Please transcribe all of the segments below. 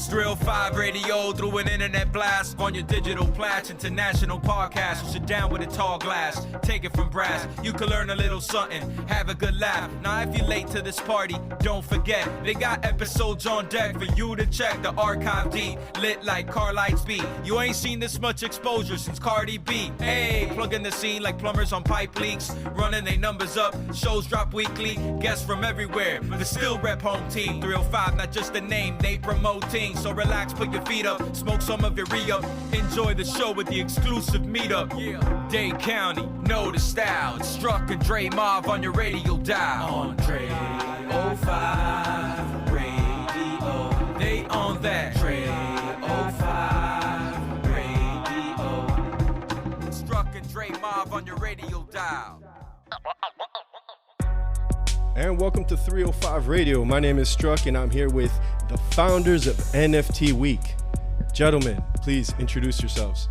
It's 305 radio through an internet blast. On your digital platch, international podcast. Sit down with a tall glass, take it from brass. You can learn a little something, have a good laugh. Now if you're late to this party, don't forget, they got episodes on deck for you to check. The archive deep, lit like car lights beat. You ain't seen this much exposure since Cardi B. Hey, plug in the scene like plumbers on pipe leaks. Running they numbers up, shows drop weekly. Guests from everywhere, but still rep home team. 305, not just a name, they promoting. So relax, put your feet up, smoke some of your re-up. Enjoy the show with the exclusive meetup. Yeah, Dade County, know the style. It's Struck and Dre Mav on your radio dial. On Dre 05 radio, they on that. Dre 05 radio. Struck and Dre Mav on your radio dial. And welcome to 305 Radio. My name is Struck and I'm here with the founders of NFT Week. Gentlemen, please introduce yourselves.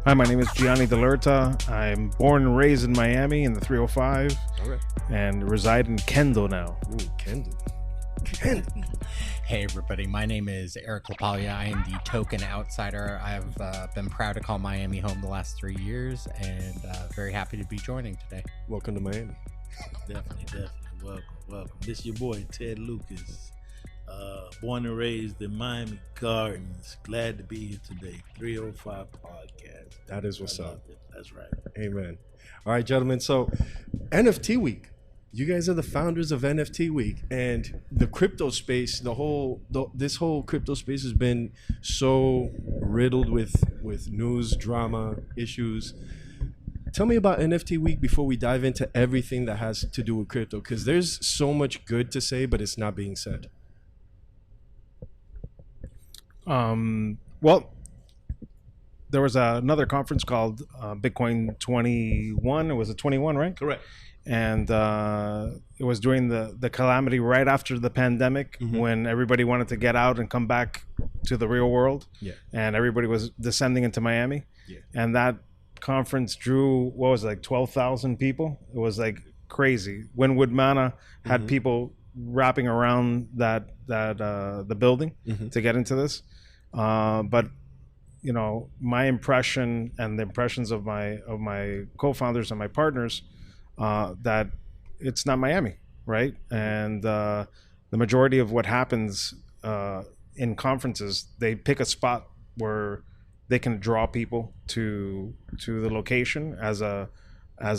Hi, my name is Gianni D'Alerta. I'm born and raised in Miami in the 305 and reside in Kendall now. Ooh, Kendall. Hey everybody, my name is Erik Lapaglia. I am the token outsider. I've been proud to call Miami home the last 3 years and very happy to be joining today. Welcome to Miami. Definitely. Welcome. This your boy, Ted Lucas. Born and raised in Miami Gardens. Glad to be here today. 305 podcast. That is what's up. That's right. Amen. All right, gentlemen. So NFT Week. You guys are the founders of NFT Week, and the crypto space, this whole crypto space has been so riddled with news, drama, issues. Tell me about NFT Week before we dive into everything that has to do with crypto, because there's so much good to say, but it's not being said. Well, there was another conference called Bitcoin 21. It was a 21, right? Correct. And it was during the calamity right after the pandemic, when everybody wanted to get out and come back to the real world. Yeah. And everybody was descending into Miami. Yeah. And that conference drew, 12,000 people. It was like crazy. Wynwood Mana had people wrapping around the building to get into this. But you know, my impression and the impressions of my co-founders and my partners, that it's not Miami, right? And the majority of what happens in conferences, they pick a spot where they can draw people to the location as a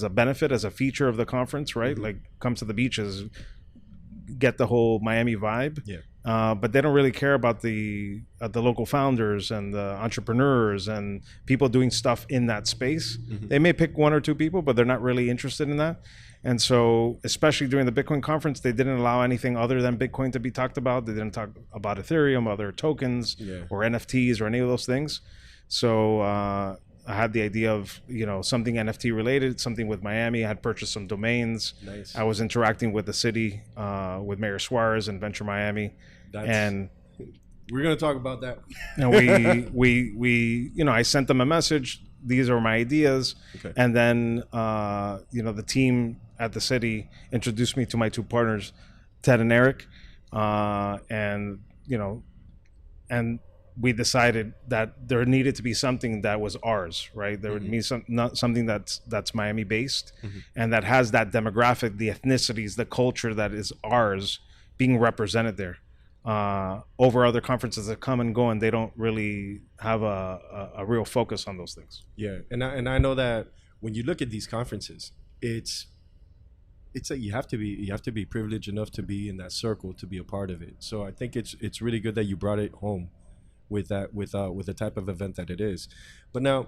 benefit, as a feature of the conference, right? Like come to the beaches, get the whole Miami vibe. Yeah. But they don't really care about the local founders and the entrepreneurs and people doing stuff in that space. They may pick one or two people, but they're not really interested in that. And so, especially during the Bitcoin conference, they didn't allow anything other than Bitcoin to be talked about. They didn't talk about Ethereum, other tokens, or NFTs or any of those things. So I had the idea of, something NFT related, something with Miami. I had purchased some domains. Nice. I was interacting with the city, with Mayor Suarez and Venture Miami. And we're going to talk about that. And we I sent them a message. These are my ideas. Okay. And then, the team at the city introduced me to my two partners, Ted and Erik. And we decided that there needed to be something that was ours, right? There would be something that's Miami based and that has that demographic, the ethnicities, the culture that is ours being represented there. Over other conferences that come and go, and they don't really have a real focus on those things. Yeah, and I know that when you look at these conferences, it's like you have to be privileged enough to be in that circle to be a part of it. So I think it's really good that you brought it home with the type of event that it is. But now,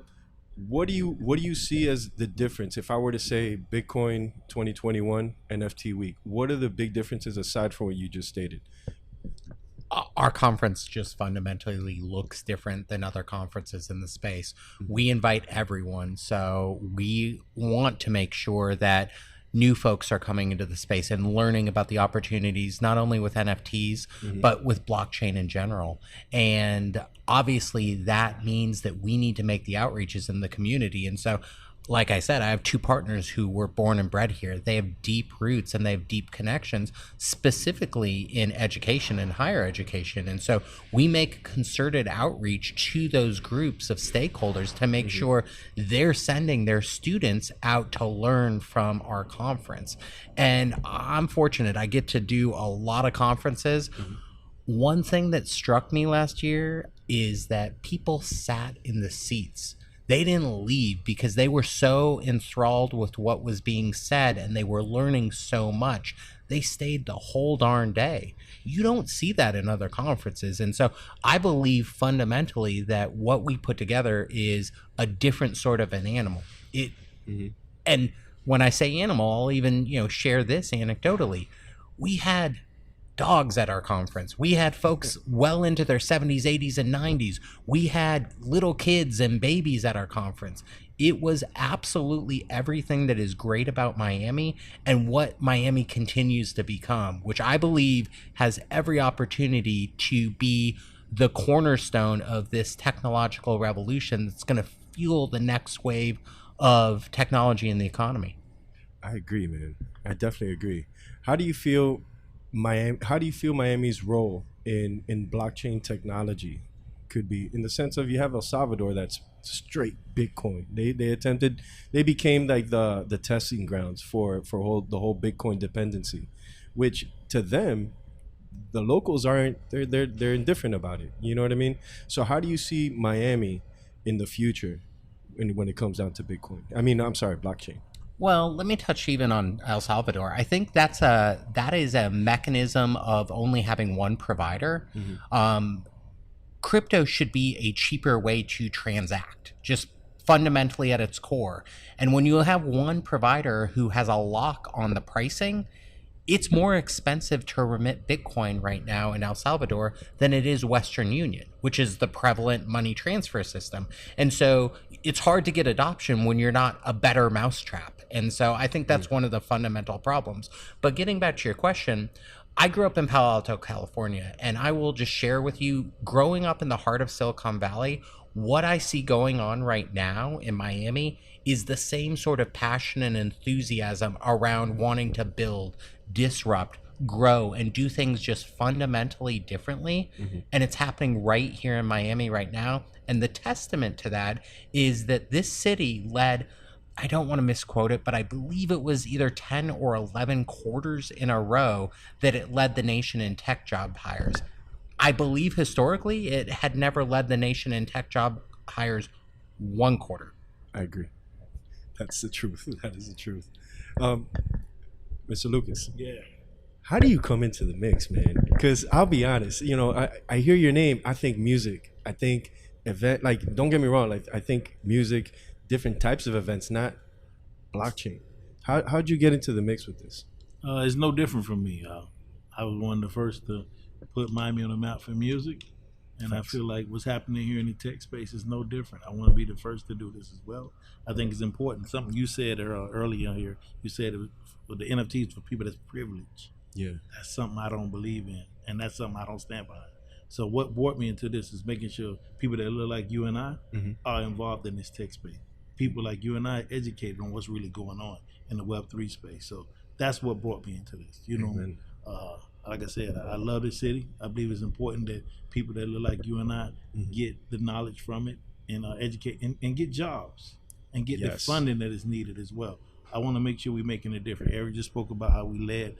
what do you see as the difference? If I were to say Bitcoin 2021 NFT Week, what are the big differences aside from what you just stated? Our conference just fundamentally looks different than other conferences in the space. We invite everyone, so we want to make sure that new folks are coming into the space and learning about the opportunities, not only with NFTs, but with blockchain in general. And obviously that means that we need to make the outreaches in the community. And so like I said, I have two partners who were born and bred here. They have deep roots and they have deep connections, specifically in education and higher education. And so we make concerted outreach to those groups of stakeholders to make sure they're sending their students out to learn from our conference. And I'm fortunate. I get to do a lot of conferences. One thing that struck me last year is that people sat in the seats. They didn't leave because they were so enthralled with what was being said and they were learning so much. They stayed the whole darn day. You don't see that in other conferences. And so I believe fundamentally that what we put together is a different sort of an animal. And when I say animal, I'll even, share this anecdotally. We had dogs at our conference. We had folks well into their 70s, 80s, and 90s. We had little kids and babies at our conference. It was absolutely everything that is great about Miami and what Miami continues to become, which I believe has every opportunity to be the cornerstone of this technological revolution that's going to fuel the next wave of technology in the economy. I agree, man. I definitely agree. How do you feel Miami's role in blockchain technology could be, in the sense of you have El Salvador that's straight Bitcoin. They became like the testing grounds for the whole Bitcoin dependency, which to them, the locals aren't, they're indifferent about it. You know what I mean? So how do you see Miami in the future when it comes down to Bitcoin? Blockchain. Well, let me touch even on El Salvador. I think that is a mechanism of only having one provider. Crypto should be a cheaper way to transact, just fundamentally at its core. And when you have one provider who has a lock on the pricing, it's more expensive to remit Bitcoin right now in El Salvador than it is Western Union, which is the prevalent money transfer system. And so it's hard to get adoption when you're not a better mousetrap. And so I think that's one of the fundamental problems. But getting back to your question, I grew up in Palo Alto, California, and I will just share with you, growing up in the heart of Silicon Valley, what I see going on right now in Miami is the same sort of passion and enthusiasm around wanting to build, disrupt, grow, and do things just fundamentally differently. And it's happening right here in Miami right now. And the testament to that is that this city led, I don't want to misquote it, but I believe it was either 10 or 11 quarters in a row that it led the nation in tech job hires. I believe historically it had never led the nation in tech job hires one quarter. I agree. That's the truth. That is the truth. Mr. Lucas. Yeah. How do you come into the mix, man? Because I'll be honest, I hear your name, I think music, I think event, like, don't get me wrong, like, I think music, different types of events, not blockchain. How'd you get into the mix with this? It's no different from me. I was one of the first to put Miami on the map for music, and I feel like what's happening here in the tech space is no different. I want to be the first to do this as well. I think it's important. Something you said earlier here, you said it was for the NFTs for people that's privileged. Yeah, that's something I don't believe in, and that's something I don't stand behind. So what brought me into this is making sure people that look like you and I are involved in this tech space. People like you and I educated on what's really going on in the Web3 space. So that's what brought me into this. Like I said, I love this city. I believe it's important that people that look like you and I get the knowledge from it and educate and get jobs and get the funding that is needed as well. I want to make sure we're making a difference. Eric just spoke about how we led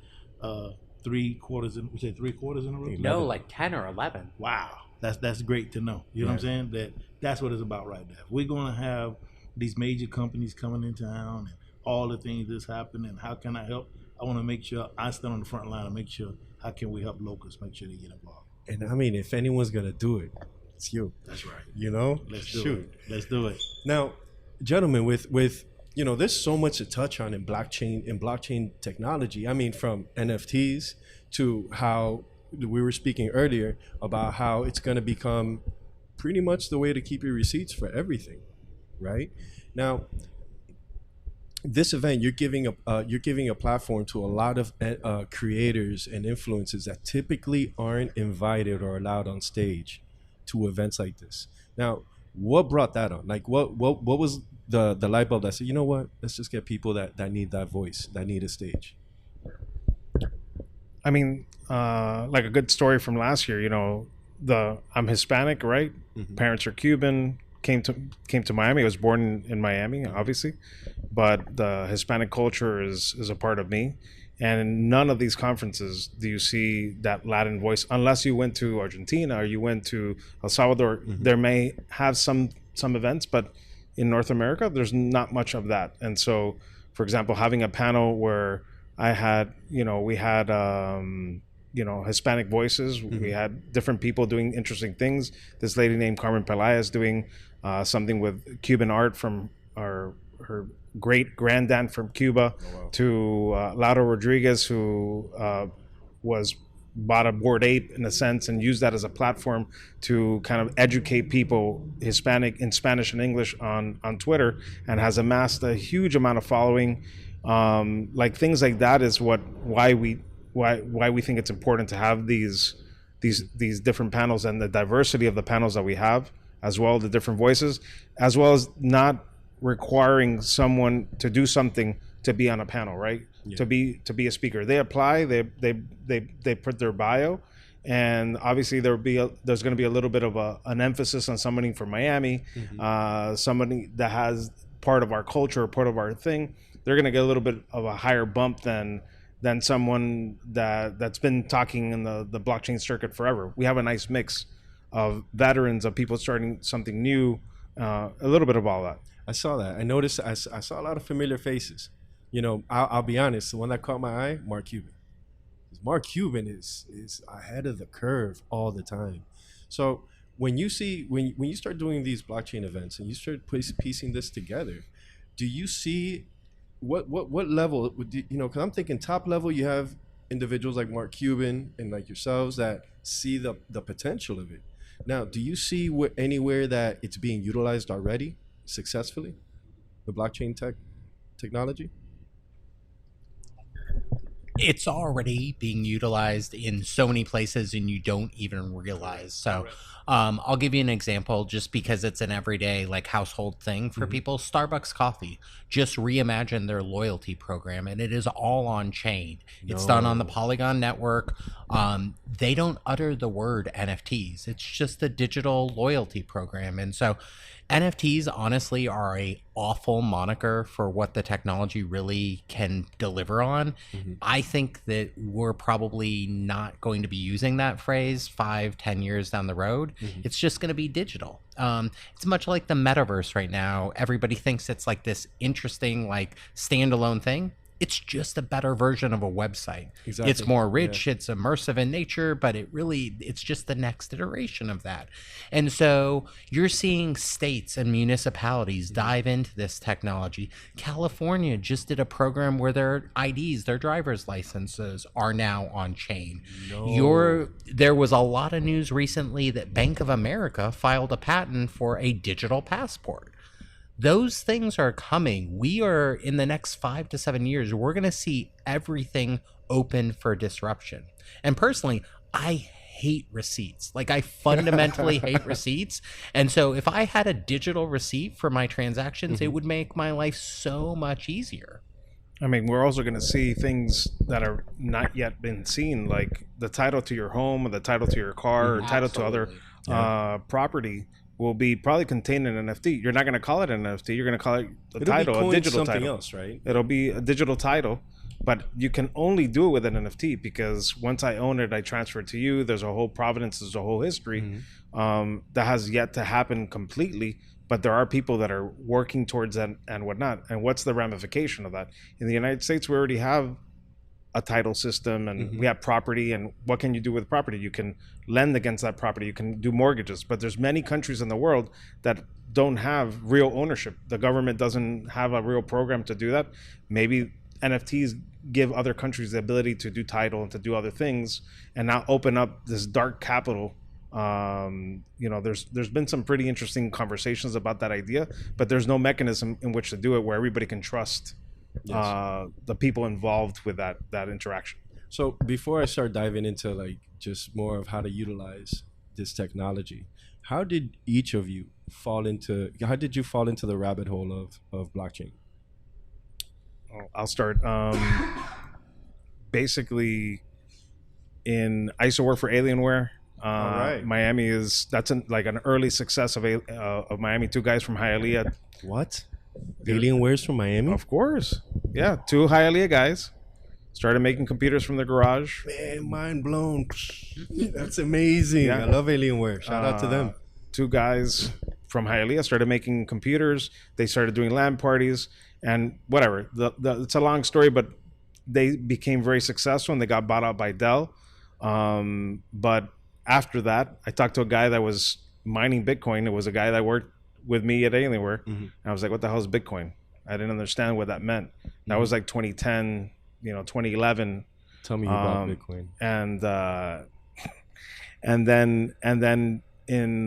3 quarters in, we said 3 quarters in a row? No, like 10 or 11. Wow. That's great to know. You know what I'm saying? That's what it's about right now. We're going to have these major companies coming in town and all the things that's happening. How can I help? I want to make sure I stand on the front line and make sure how can we help locals make sure they get involved. And I mean, if anyone's going to do it, it's you. That's right. Let's do it. Let's do it. Now, gentlemen, with there's so much to touch on in blockchain technology. I mean, from NFTs to how we were speaking earlier about how it's going to become pretty much the way to keep your receipts for everything, right? Now, this event, you're giving a platform to a lot of creators and influencers that typically aren't invited or allowed on stage to events like this. Now, what brought that on? Like, what was the light bulb that said, you know what, let's just get people that need that voice, that need a stage? I mean, like a good story from last year. I'm Hispanic, right? Parents are Cuban. Came to Miami. I was born in Miami, obviously, but the Hispanic culture is a part of me. And in none of these conferences do you see that Latin voice, unless you went to Argentina or you went to El Salvador. There may have some events, but in North America, there's not much of that. And so, for example, having a panel where we had Hispanic voices. We had different people doing interesting things. This lady named Carmen Pelaya is doing something with Cuban art from her great granddad from Cuba, to Laura Rodriguez, who bought a Bored Ape in a sense and used that as a platform to kind of educate people Hispanic in Spanish and English on Twitter, and has amassed a huge amount of following. Like things like that is why we think it's important to have these different panels, and the diversity of the panels that we have, as well as the different voices, as well as not requiring someone to do something to be on a panel, right? Yeah. To be a speaker. They apply, they put their bio, and obviously there's going to be a little bit of an emphasis on somebody from Miami, somebody that has part of our culture, part of our thing. They're going to get a little bit of a higher bump than someone that's been talking in the blockchain circuit forever. We have a nice mix of veterans, of people starting something new, a little bit of all that. I saw that. I noticed. I saw a lot of familiar faces. I'll be honest. The one that caught my eye, Mark Cuban. Mark Cuban is ahead of the curve all the time. So when you start doing these blockchain events and you start piecing this together, do you see what level would because I'm thinking top level, you have individuals like Mark Cuban and like yourselves that see the potential of it. Now, do you see anywhere that it's being utilized already successfully, the blockchain technology? It's already being utilized in so many places and you don't even realize. So I'll give you an example, just because it's an everyday household thing for people. Starbucks coffee just reimagined their loyalty program, and it is all on chain. It's done on the Polygon network. They don't utter the word NFTs. It's just a digital loyalty program. And so NFTs honestly are a awful moniker for what the technology really can deliver on. I think that we're probably not going to be using that phrase 5-10 years down the road. It's just going to be digital. It's much like the metaverse right now. Everybody thinks it's like this interesting standalone thing. It's just a better version of a website. Exactly. It's more rich, it's immersive in nature, but it's just the next iteration of that. And so you're seeing states and municipalities dive into this technology. California just did a program where their IDs, their driver's licenses, are now on chain. There was a lot of news recently that Bank of America filed a patent for a digital passport. Those things are coming. We are, in the next 5 to 7 years, we're going to see everything open for disruption. And personally, I hate receipts. I fundamentally hate receipts. And so if I had a digital receipt for my transactions, it would make my life so much easier. I mean, we're also going to see things that are not yet been seen, like the title to your home, or the title to your car, or title to other property will be probably contained in an NFT. You're not going to call it an NFT. You're going to call it a title, a digital something title. Else, right? It'll be a digital title, but you can only do it with an NFT, because once I own it, I transfer it to you. There's a whole provenance, there's a whole history that has yet to happen completely. But there are people that are working towards that and whatnot. And what's the ramification of that? In the United States, we already have a title system, and we have property. And what can you do with property? You can lend against that property. You can do mortgages. But there's many countries in the world that don't have real ownership. The government doesn't have a real program to do that. Maybe NFTs give other countries the ability to do title and to do other things, and now open up this dark capital. There's been some pretty interesting conversations about that idea, but there's no mechanism in which to do it where everybody can trust the people involved with that interaction. So before I start diving into just more of how to utilize this technology, how did each of you fall into? How did you fall into the rabbit hole of blockchain? I'll start. Basically, I used to work for Alienware. All right. Miami that's an early success of Miami. Two guys from Hialeah. What? Alienware's from Miami? Of course. Yeah, two Hialeah guys started making computers from their garage. Man, mind blown. That's amazing. Yeah. I love Alienware. Shout out to them. Two guys from Hialeah started making computers. They started doing LAN parties and whatever. It's a long story, but they became very successful and they got bought out by Dell. But after that, I talked to a guy that was mining Bitcoin. It was a guy that worked with me at Alienware. And I was like, what the hell is Bitcoin? I didn't understand what that meant. That was like 2010, 2011. Tell me about Bitcoin. And then in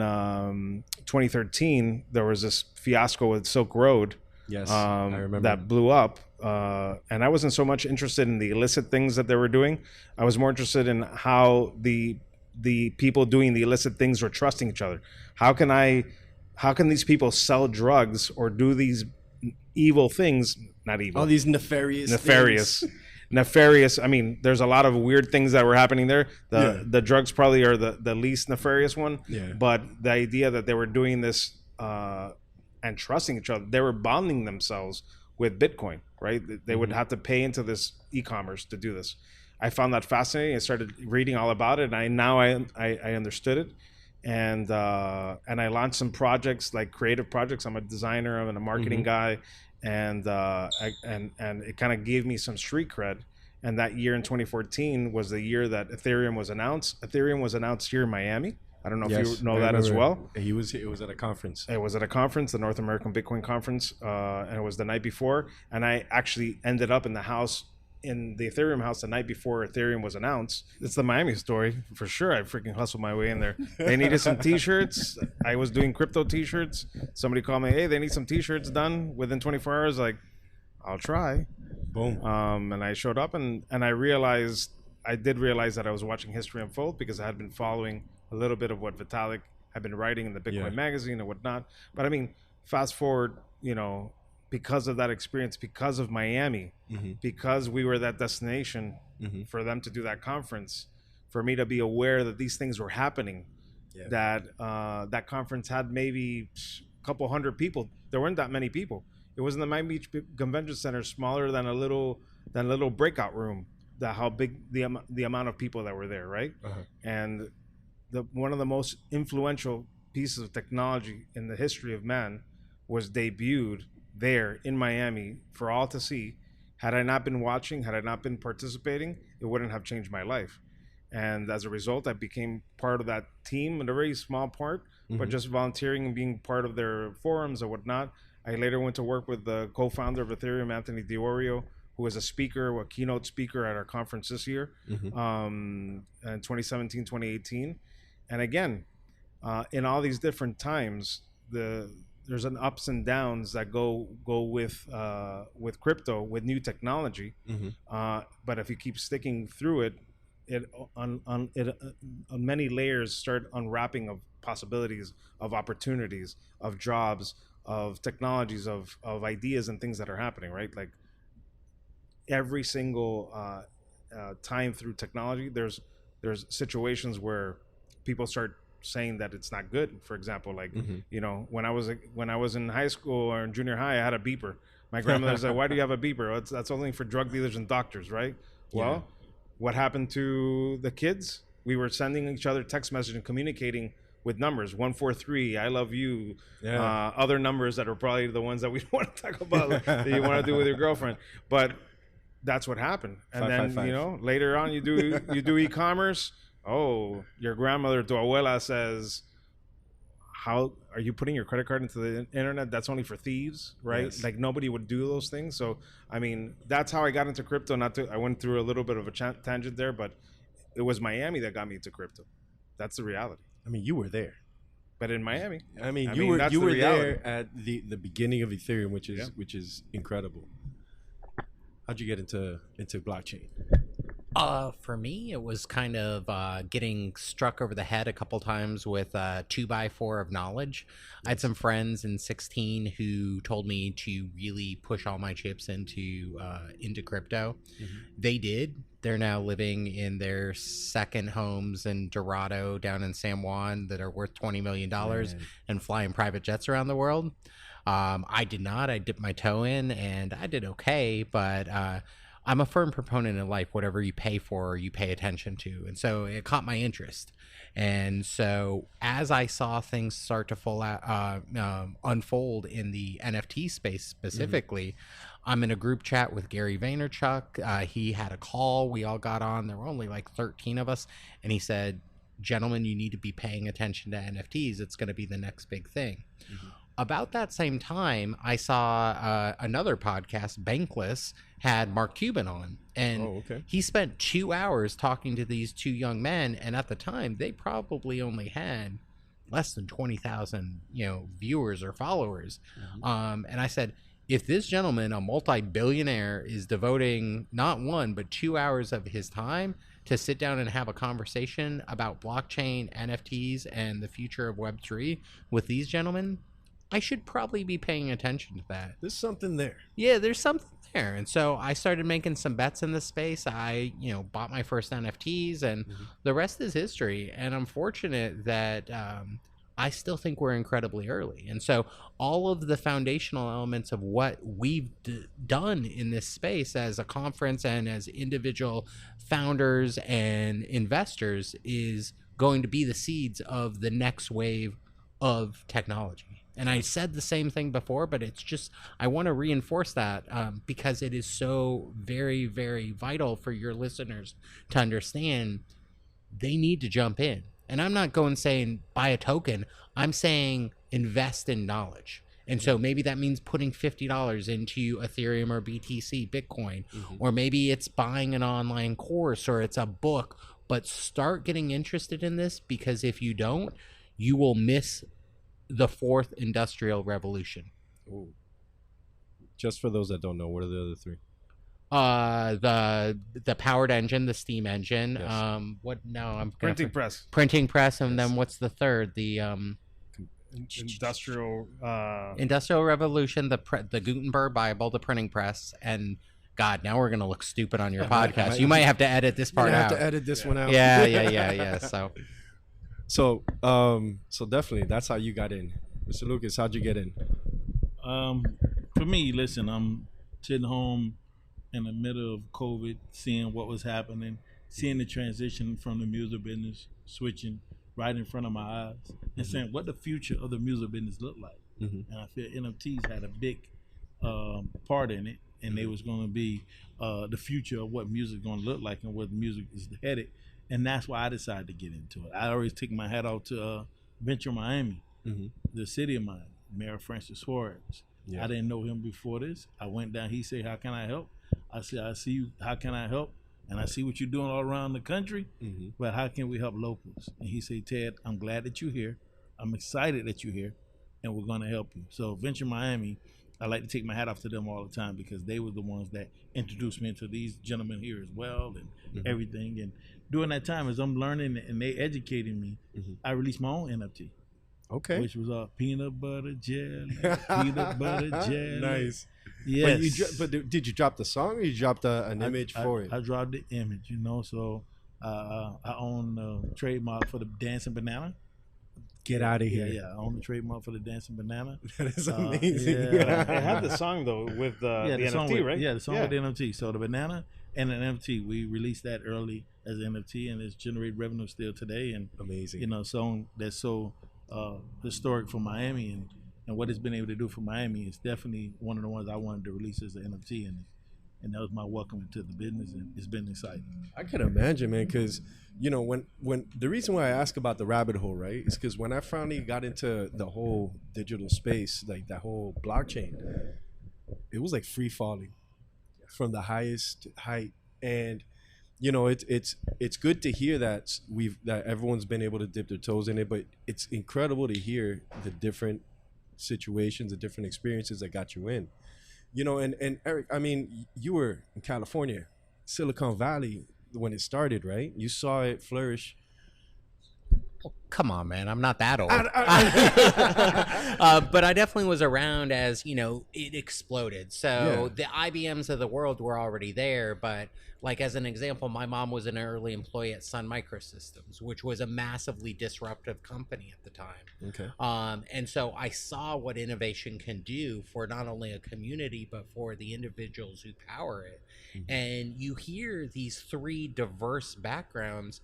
2013, there was this fiasco with Silk Road. Yes, I remember. That blew up. And I wasn't so much interested in the illicit things that they were doing. I was more interested in how the people doing the illicit things were trusting each other. How can these people sell drugs or do these evil things? Not evil. All these nefarious things. Nefarious. I mean, there's a lot of weird things that were happening there. The drugs probably are the least nefarious one. Yeah. But the idea that they were doing this and trusting each other, they were bonding themselves with Bitcoin, right? They would have to pay into this e-commerce to do this. I found that fascinating. I started reading all about it, and I understood it. And I launched some projects, like creative projects. I'm a designer. I'm a marketing guy, and it kind of gave me some street cred. And that year in 2014 was the year that Ethereum was announced. Ethereum was announced here in Miami. I don't know if you know that as well. It was at a conference. It was at a conference, the North American Bitcoin Conference, and it was the night before. And I actually ended up in the Ethereum house the night before Ethereum was announced. It's the Miami story for sure. I freaking hustled my way in there. They needed some t-shirts. I was doing crypto t-shirts. Somebody called me, hey, they need some t-shirts done within 24 hours. Like, I'll try. Boom. And I showed up and I did realize that I was watching history unfold because I had been following a little bit of what Vitalik had been writing in the Bitcoin magazine and whatnot. But I mean, fast forward, because of that experience, because of Miami, because we were that destination for them to do that conference, for me to be aware that these things were happening, that that conference had maybe a couple hundred people. There weren't that many people. It was in the Miami Beach Convention Center, smaller than a little breakout room. How big the amount of people that were there, right? And one of the most influential pieces of technology in the history of man was debuted there in Miami for all to see. Had I not been watching, had I not been participating, it wouldn't have changed my life. And as a result, I became part of that team in a very small part, but just volunteering and being part of their forums and whatnot. I later went to work with the co-founder of Ethereum, Anthony Diorio, who was a keynote speaker at our conference this year, in 2017, 2018. And again, in all these different times, there's an ups and downs that go with crypto, with new technology. But if you keep sticking through it, on many layers start unwrapping of possibilities, of opportunities, of jobs, of technologies, of ideas and things that are happening, right? Like every single time through technology, there's situations where people start saying that it's not good. For example, like when I was in high school or in junior high, I had a beeper. My grandmother said, "Why do you have a beeper? That's only for drug dealers and doctors, right?" Well, what happened to the kids? We were sending each other text messages and communicating with numbers 143, I love you, other numbers that are probably the ones that we don't want to talk about that you want to do with your girlfriend, but that's what happened. And 555. Later on you do e-commerce. Oh, your grandmother, tu abuela, says, how are you putting your credit card into the internet? That's only for thieves, right? Yes. Like nobody would do those things. So I mean, that's how I got into crypto. I went through a little bit of a tangent there, but it was Miami that got me into crypto. That's the reality. I mean, you were there, but in Miami. You were there at the beginning of Ethereum, which is incredible. How'd you get into blockchain? For me, it was kind of getting struck over the head a couple times with a 2x4 of knowledge. I had some friends in 16 who told me to really push all my chips into crypto. They did. They're now living in their second homes in Dorado down in San Juan that are worth $20 million and flying private jets around the world. I did not. I dipped my toe in and I did okay, but I'm a firm proponent in life. Whatever you pay for, you pay attention to. And so it caught my interest. And so as I saw things start to unfold in the NFT space specifically, I'm in a group chat with Gary Vaynerchuk. He had a call. We all got on. There were only like 13 of us. And he said, gentlemen, you need to be paying attention to NFTs. It's going to be the next big thing. About that same time, I saw another podcast, Bankless, had Mark Cuban on. And he spent 2 hours talking to these two young men. And at the time, they probably only had less than 20,000, viewers or followers. And I said, if this gentleman, a multi-billionaire, is devoting not 1, but 2 hours of his time to sit down and have a conversation about blockchain, NFTs, and the future of Web3 with these gentlemen, I should probably be paying attention to that. There's something there. Yeah, there's something there. And so I started making some bets in this space. I, bought my first NFTs, and the rest is history. And I'm fortunate that I still think we're incredibly early. And so all of the foundational elements of what we've done in this space as a conference and as individual founders and investors is going to be the seeds of the next wave of technology. And I said the same thing before, but it's just, I want to reinforce that because it is so very, very vital for your listeners to understand they need to jump in. And I'm not going saying buy a token. I'm saying invest in knowledge. And so maybe that means putting $50 into Ethereum or BTC, Bitcoin, or maybe it's buying an online course or it's a book, but start getting interested in this, because if you don't, you will miss the fourth industrial revolution. Ooh. Just for those that don't know, what are the other three? The powered engine, the steam engine. Yes. Printing press. Printing press, and then what's the third? The industrial revolution, the Gutenberg Bible, the printing press, and God, now we're gonna look stupid on your podcast. You might have to edit this part out. Have to edit this one out. Yeah. So definitely, that's how you got in, Mr. Lucas. How'd you get in? For me, listen, I'm sitting home in the middle of COVID, seeing what was happening, seeing the transition from the music business switching right in front of my eyes, and saying what the future of the music business looked like. And I feel NFTs had a big part in it, and they was going to be the future of what music is going to look like and what music is headed. And that's why I decided to get into it. I always take my hat off to Venture Miami, the city of Miami, Mayor Francis Suarez. I didn't know him before this. I went down. He said, "How can I help?" I said, "I see you. How can I help? And I see what you're doing all around the country, but how can we help locals?" And he said, "Ted, I'm glad that you're here. I'm excited that you're here, and we're going to help you." So Venture Miami, I like to take my hat off to them all the time, because they were the ones that introduced me into these gentlemen here as well, and everything. And during that time, as I'm learning and they educating me, I released my own NFT. Okay. Which was peanut butter jelly, peanut butter jelly. Nice. Yes. But did you drop the song, or you dropped an image for it? I dropped the image, so I own the trademark for the dancing banana. Get out of here. Yeah, I own the trademark for the dancing banana. That is amazing. It had the song, though, with the NFT, right? Yeah, the song with the NFT. So the banana and an NFT, we released that early as an NFT, and it's generated revenue still today. And amazing. Song that's so historic for Miami, and what it's been able to do for Miami is definitely one of the ones I wanted to release as an NFT, and that was my welcome into the business, and it's been exciting. I can imagine, man, because when the reason why I ask about the rabbit hole, right, is because when I finally got into the whole digital space, like that whole blockchain, it was like free falling from the highest height, and it's good to hear that everyone's been able to dip their toes in it, but it's incredible to hear the different situations, the different experiences that got you in. And Erik, I mean, you were in California, Silicon Valley. when it started, right? You saw it flourish. Come on, man. I'm not that old. But I definitely was around as, it exploded. So the IBMs of the world were already there. But like, as an example, my mom was an early employee at Sun Microsystems, which was a massively disruptive company at the time. Okay. And so I saw what innovation can do for not only a community, but for the individuals who power it. Mm-hmm. And you hear these three diverse backgrounds.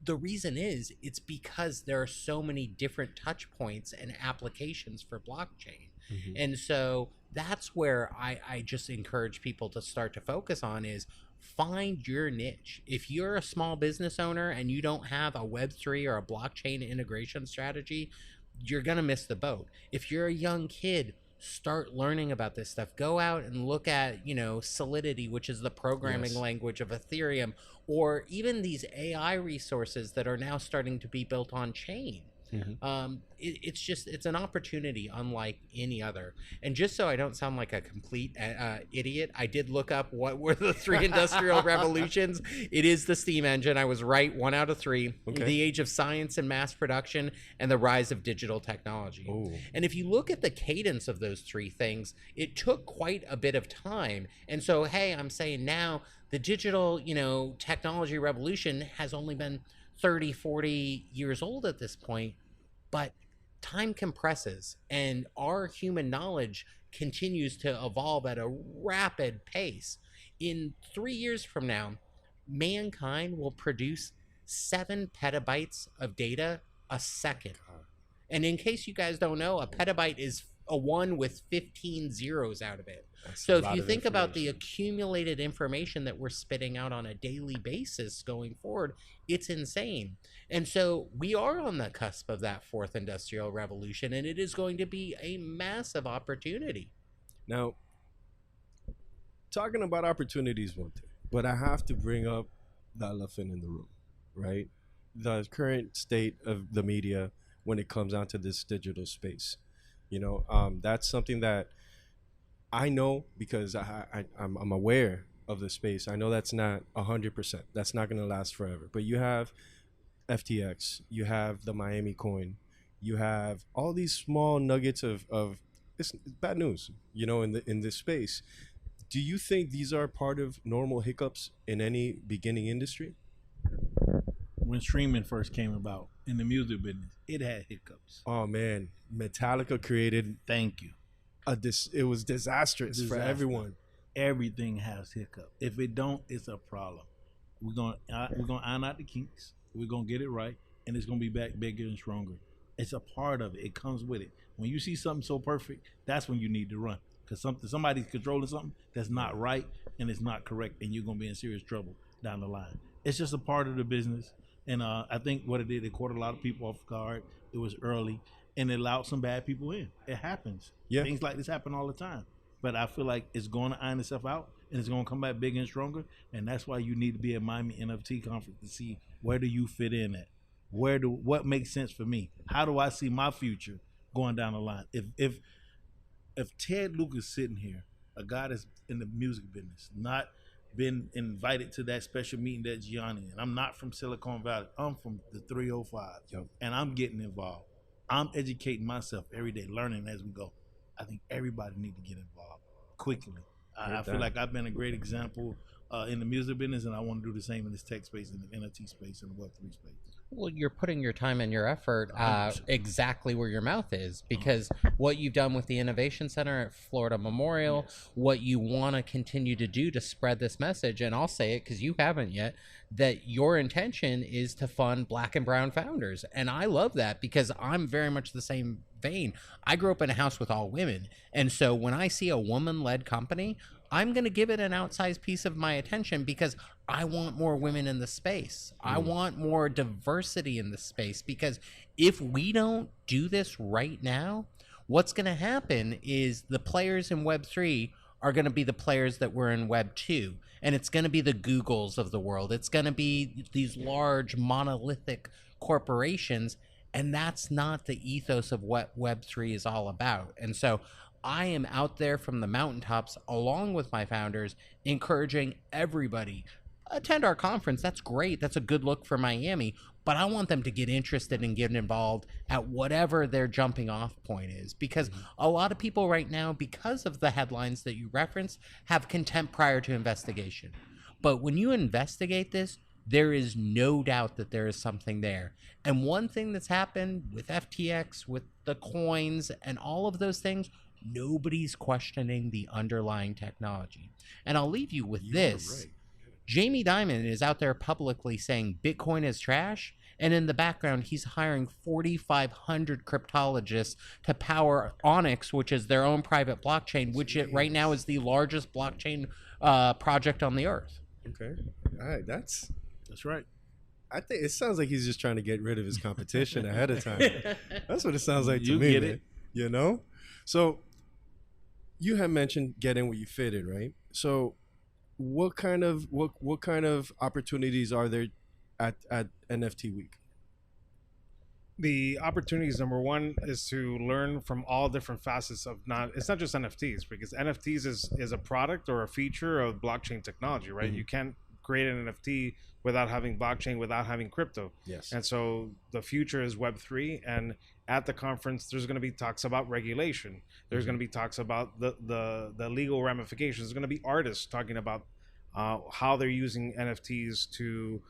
The reason is it's because there are so many different touch points and applications for blockchain. Mm-hmm. And so that's where I just encourage people to start to focus on is find your niche. If you're a small business owner and you don't have a Web3 or a blockchain integration strategy, you're going to miss the boat. If you're a young kid, start learning about this stuff. Go out and look at, Solidity, which is the programming language of Ethereum, or even these AI resources that are now starting to be built on chain. Mm-hmm. It's an opportunity unlike any other. And just so I don't sound like a complete idiot, I did look up what were the three industrial revolutions. It is the steam engine. I was right, 1 out of 3. Okay. The age of science and mass production, and the rise of digital technology. Ooh. And if you look at the cadence of those three things, it took quite a bit of time. And so, hey, I'm saying now the digital, technology revolution has only been 30, 40 years old at this point, but time compresses and our human knowledge continues to evolve at a rapid pace. In 3 years from now, mankind will produce 7 petabytes of data a second. And in case you guys don't know, a petabyte is a 1 with 15 zeros out of it. So if you think about the accumulated information that we're spitting out on a daily basis going forward, it's insane. And so we are on the cusp of that 4th industrial revolution, and it is going to be a massive opportunity. Now, talking about opportunities one thing, but I have to bring up the elephant in the room, right? The current state of the media when it comes down to this digital space. That's something that I know because I'm aware of the space. I know that's not 100%. That's not going to last forever. But you have FTX, you have the Miami coin, you have all these small nuggets of it's bad news, in this space. Do you think these are part of normal hiccups in any beginning industry? When streaming first came about in the music business, it had hiccups. Oh man, Metallica created. Thank you. It was disastrous for everyone. Everything has hiccups. If it don't, it's a problem. We're gonna iron out the kinks. We're gonna get it right, and it's gonna be back bigger and stronger. It's a part of it. It comes with it. When you see something so perfect, that's when you need to run, because somebody's controlling something that's not right and it's not correct, and you're gonna be in serious trouble down the line. It's just a part of the business. And I think what it did, it caught a lot of people off guard. It was early, and it allowed some bad people in. It happens. Yeah. Things like this happen all the time. But I feel like it's going to iron itself out, and it's going to come back bigger and stronger. And that's why you need to be at Miami NFT conference to see where do you fit in at. What makes sense for me? How do I see my future going down the line? If Ted Lucas sitting here, a guy that's in the music business, not been invited to that special meeting that Gianni, and I'm not from Silicon Valley, I'm from the 305. Yep. And I'm getting involved. I'm educating myself every day, learning as we go. I think everybody need to get involved quickly. I feel like I've been a great example in the music business, and I want to do the same in this tech space, in the NFT space, and the Web3 space. Well, you're putting your time and your effort exactly where your mouth is, because what you've done with the Innovation Center at Florida Memorial, what you want to continue to do to spread this message, and I'll say it because you haven't yet, that your intention is to fund Black and brown founders. And I love that because I'm very much the same vein. I grew up in a house with all women. And so when I see a woman-led company, I'm going to give it an outsized piece of my attention because I want more women in the space. I want more diversity in the space, because if we don't do this right now, what's going to happen is the players in Web3 are going to be the players that were in Web 2. And it's going to be the Googles of the world. It's going to be these large monolithic corporations. And that's not the ethos of what Web3 is all about. And so I am out there from the mountaintops, along with my founders, encouraging everybody, attend our conference. That's great. That's a good look for Miami. But I want them to get interested and get involved at whatever their jumping off point is. Because a lot of people right now, because of the headlines that you referenced, have contempt prior to investigation. But when you investigate this, there is no doubt that there is something there. And one thing that's happened with FTX, with the coins, and all of those things, nobody's questioning the underlying technology. And I'll leave you with this. Right. Jamie Dimon is out there publicly saying Bitcoin is trash. And in the background, he's hiring 4,500 cryptologists to power Onyx, which is their own private blockchain, which it right now is the largest blockchain project on the earth. Okay. All right. That's right. I think it sounds like he's just trying to get rid of his competition ahead of time. That's what it sounds like to me. Get it. You know? So you had mentioned getting what you fitted, right? So what kind of opportunities are there at NFT Week? The opportunities, number one, is to learn from all different facets of it's not just NFTs, because NFTs is a product or a feature of blockchain technology, right? You can't create an NFT without having blockchain, without having crypto. Yes. And so the future is Web3, and at the conference there's going to be talks about regulation. There's going to be talks about the legal ramifications. There's going to be artists talking about how they're using NFTs to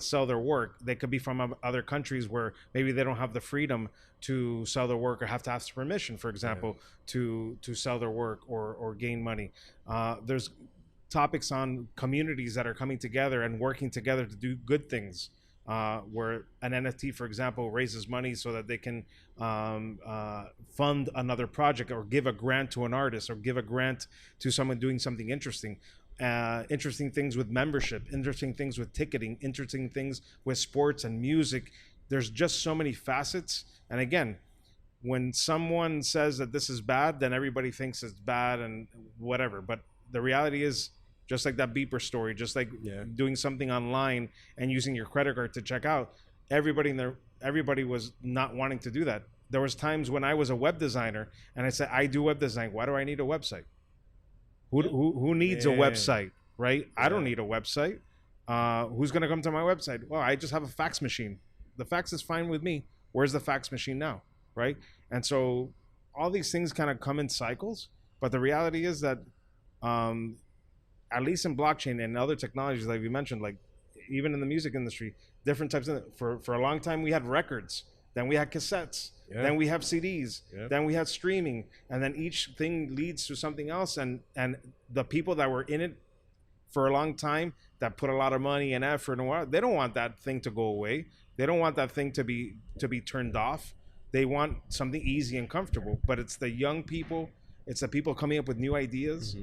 sell their work. They could be from other countries where maybe they don't have the freedom to sell their work or have to ask permission, for example, to sell their work or gain money. There's topics on communities that are coming together and working together to do good things, where an NFT, for example, raises money so that they can fund another project or give a grant to an artist or give a grant to someone doing something interesting. Interesting things with membership, interesting things with ticketing, interesting things with sports and music. There's just so many facets. And again, when someone says that this is bad, then everybody thinks it's bad and whatever. But the reality is, just like that beeper story, just like doing something online and using your credit card to check out, everybody was not wanting to do that. There was times when I was a web designer and I said, I do web design. Why do I need a website? Who needs a website, right? I don't need a website. Who's going to come to my website? Well, I just have a fax machine. The fax is fine with me. Where's the fax machine now, right? And so all these things kind of come in cycles. But the reality is that at least in blockchain and other technologies like we mentioned, like even in the music industry, different types of, for a long time we had records, then we had cassettes, then we have CDs, then we had streaming, and then each thing leads to something else. And the people that were in it for a long time, that put a lot of money and effort and what, they don't want that thing to go away. They don't want that thing to be turned off. They want something easy and comfortable. But it's the young people, it's the people coming up with new ideas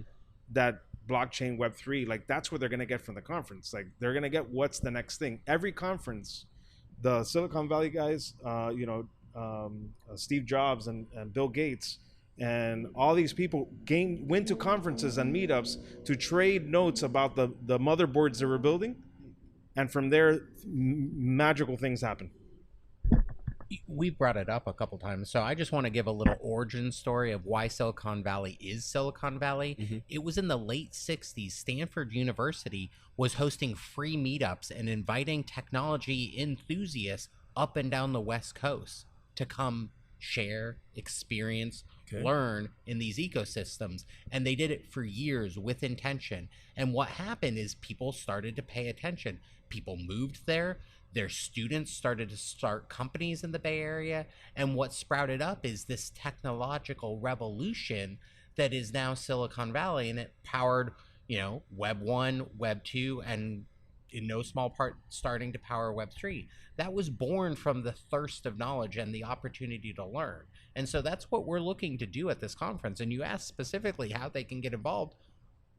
that blockchain, Web3, like that's what they're going to get from the conference. Like they're going to get what's the next thing. Every conference, the Silicon Valley guys, Steve Jobs and Bill Gates and all these people went to conferences and meetups to trade notes about the motherboards they were building. And from there, magical things happen. We brought it up a couple times, so I just want to give a little origin story of why Silicon Valley is Silicon Valley. It was in the late 60s. Stanford University was hosting free meetups and inviting technology enthusiasts up and down the West Coast to come share, experience, learn in these ecosystems. And they did it for years with intention. And what happened is people started to pay attention. People moved there. Their students started to start companies in the Bay Area. And what sprouted up is this technological revolution that is now Silicon Valley. And it powered, Web 1, Web 2, and in no small part starting to power Web 3. That was born from the thirst of knowledge and the opportunity to learn. And so that's what we're looking to do at this conference. And you asked specifically how they can get involved.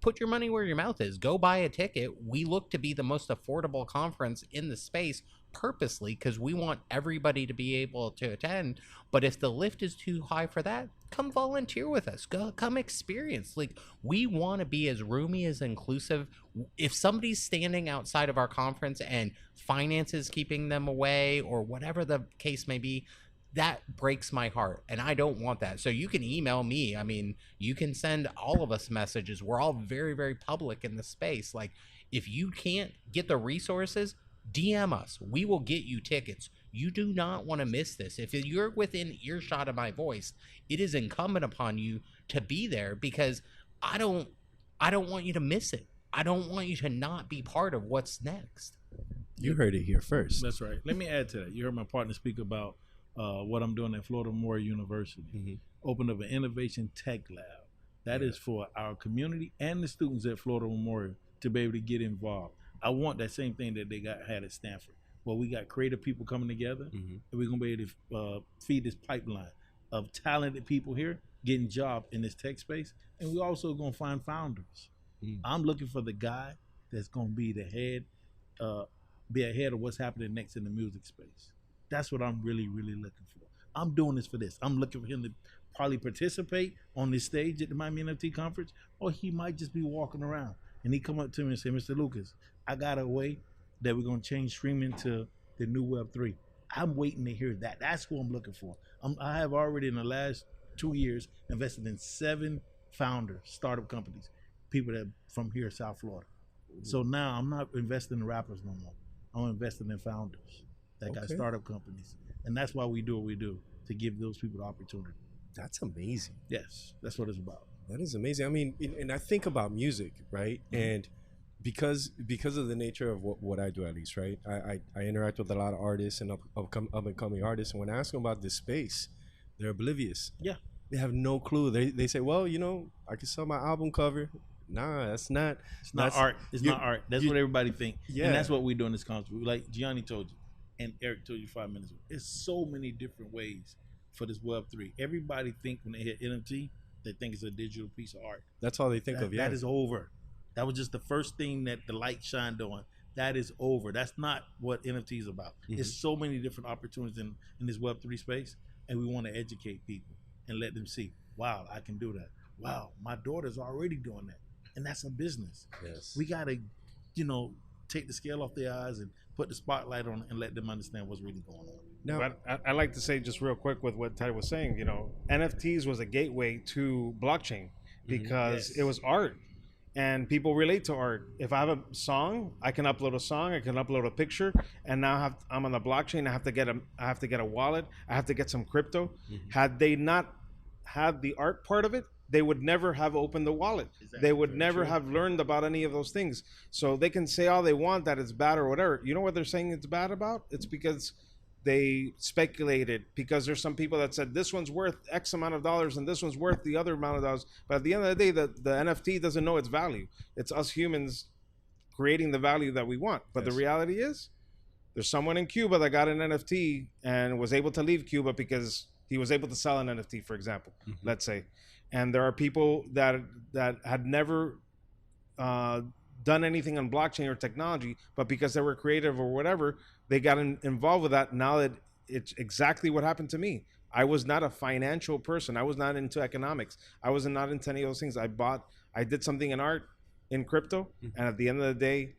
Put your money where your mouth is. Go buy a ticket. We look to be the most affordable conference in the space purposely because we want everybody to be able to attend. But if the lift is too high for that, come volunteer with us. Come experience. Like, we want to be as roomy, as inclusive. If somebody's standing outside of our conference and finance is keeping them away or whatever the case may be, that breaks my heart, and I don't want that. So you can email me. I mean, you can send all of us messages. We're all very, very public in the space. Like, if you can't get the resources, DM us. We will get you tickets. You do not want to miss this. If you're within earshot of my voice, it is incumbent upon you to be there, because I don't want you to miss it. I don't want you to not be part of what's next. You heard it here first. That's right. Let me add to that. You heard my partner speak about what I'm doing at Florida Memorial University. Opened up an innovation tech lab. That is for our community and the students at Florida Memorial to be able to get involved. I want that same thing that they had at Stanford, where we got creative people coming together, and we're gonna be able to feed this pipeline of talented people here getting jobs in this tech space, and we're also gonna find founders. I'm looking for the guy that's gonna be the head, be ahead of what's happening next in the music space. That's what I'm really, really looking for. I'm doing this for this. I'm looking for him to probably participate on this stage at the Miami NFT conference, or he might just be walking around. And he come up to me and say, Mr. Lucas, I got a way that we're going to change streaming to the new Web3. I'm waiting to hear that. That's who I'm looking for. I have already in the last 2 years invested in 7 founders, startup companies, people that from here, South Florida. So now I'm not investing in rappers no more. I'm investing in founders that got startup companies. And that's why we do what we do, to give those people the opportunity. That's amazing. Yes, that's what it's about. That is amazing. I mean, and I think about music, right? And because of the nature of what I do, at least, right? I interact with a lot of artists and up and coming artists, and when I ask them about this space, they're oblivious. Yeah, they have no clue. They say, well, you know, I can sell my album cover. Nah, that's not. It's not art. It's not art. That's what everybody think. Yeah, and that's what we do in this concert. Like Gianni told you, and Eric told you 5 minutes ago. There's so many different ways for this Web3. Everybody think when they hit NFT, they think it's a digital piece of art. That's all they think of. Yeah, that is over. That was just the first thing that the light shined on. That is over. That's not what NFT is about. There's so many different opportunities in this Web3 space, and we want to educate people and let them see, wow, I can do that. Wow, my daughter's already doing that. And that's a business. Yes. We got to, take the scale off their eyes and put the spotlight on it and let them understand what's really going on. Now, but I like to say just real quick with what Ted was saying, NFTs was a gateway to blockchain because it was art and people relate to art. If I have a song, I can upload a song, I can upload a picture, and now I'm on the blockchain. I have to get a wallet. I have to get some crypto. Had they not had the art part of it, they would never have opened the wallet. Exactly. They would never have learned about any of those things. So they can say all they want that it's bad or whatever. You know what they're saying it's bad about? It's because they speculated, because there's some people that said this one's worth X amount of dollars and this one's worth the other amount of dollars. But at the end of the day, the NFT doesn't know its value. It's us humans creating the value that we want. But the reality is, there's someone in Cuba that got an NFT and was able to leave Cuba because he was able to sell an NFT, for example, let's say. And there are people that had never done anything on blockchain or technology, but because they were creative or whatever, they got involved with that. Now that it's exactly what happened to me. I was not a financial person. I was not into economics. I was not into any of those things. I did something in art, in crypto, and at the end of the day,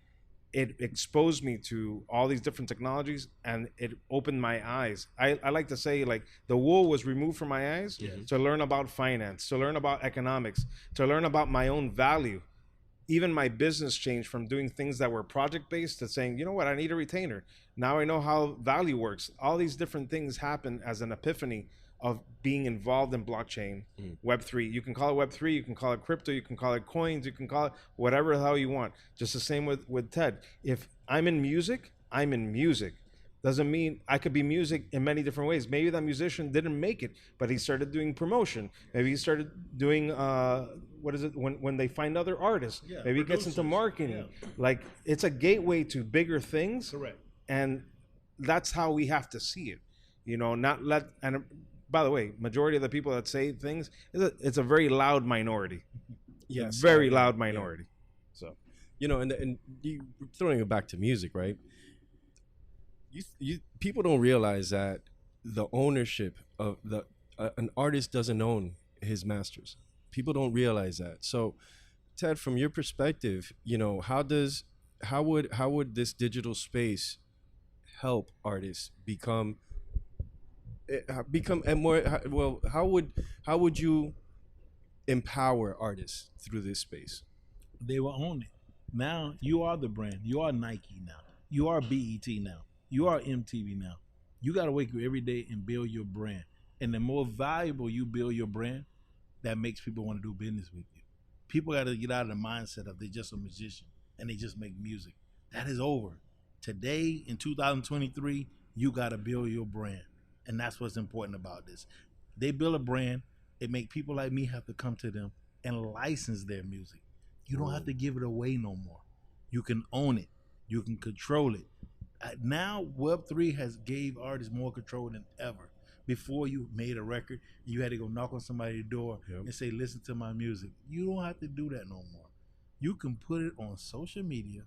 it exposed me to all these different technologies, and it opened my eyes. I like to say, like, the wool was removed from my eyes to learn about finance, to learn about economics, to learn about my own value. Even my business changed from doing things that were project-based to saying, you know what, I need a retainer. Now I know how value works. All these different things happen as an epiphany of being involved in blockchain, Web3. You can call it Web3, you can call it crypto, you can call it coins, you can call it whatever the hell you want. Just the same with Ted. If I'm in music, I'm in music. Doesn't mean I could be music in many different ways. Maybe that musician didn't make it, but he started doing promotion. Maybe he started doing, when they find other artists. Yeah, maybe he gets into marketing. Yeah. Like, it's a gateway to bigger things. Correct. And that's how we have to see it. And by the way, majority of the people that say things, it's a very loud minority. Yes. Very loud minority. Yeah. So, and you throwing it back to music, right? You people don't realize that the ownership of an artist doesn't own his masters. People don't realize that. So, Ted, from your perspective, how would this digital space help artists become become and more? Well, how would you empower artists through this space? They will own it. Now you are the brand. You are Nike now. You are BET now. You are MTV now. You got to wake up every day and build your brand. And the more valuable you build your brand, that makes people want to do business with you. People got to get out of the mindset of they're just a musician and they just make music. That is over. Today in 2023, you got to build your brand. And that's what's important about this. They build a brand. It make people like me have to come to them and license their music. You don't have to give it away no more. You can own it. You can control it. Now Web3 has gave artists more control than ever. Before, you made a record, you had to go knock on somebody's door and say, listen to my music. You don't have to do that no more. You can put it on social media,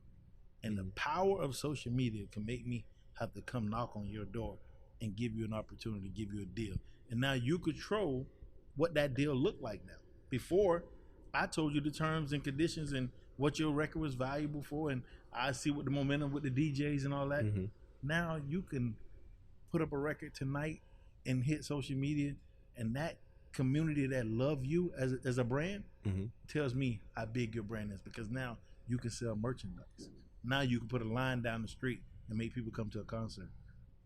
and the power of social media can make me have to come knock on your door and give you an opportunity, give you a deal. And now you control what that deal looked like now. Before, I told you the terms and conditions and what your record was valuable for, and I see what the momentum with the DJs and all that. Now you can put up a record tonight and hit social media, and that community that love you as a brand tells me how big your brand is, because now you can sell merchandise. Now you can put a line down the street and make people come to a concert.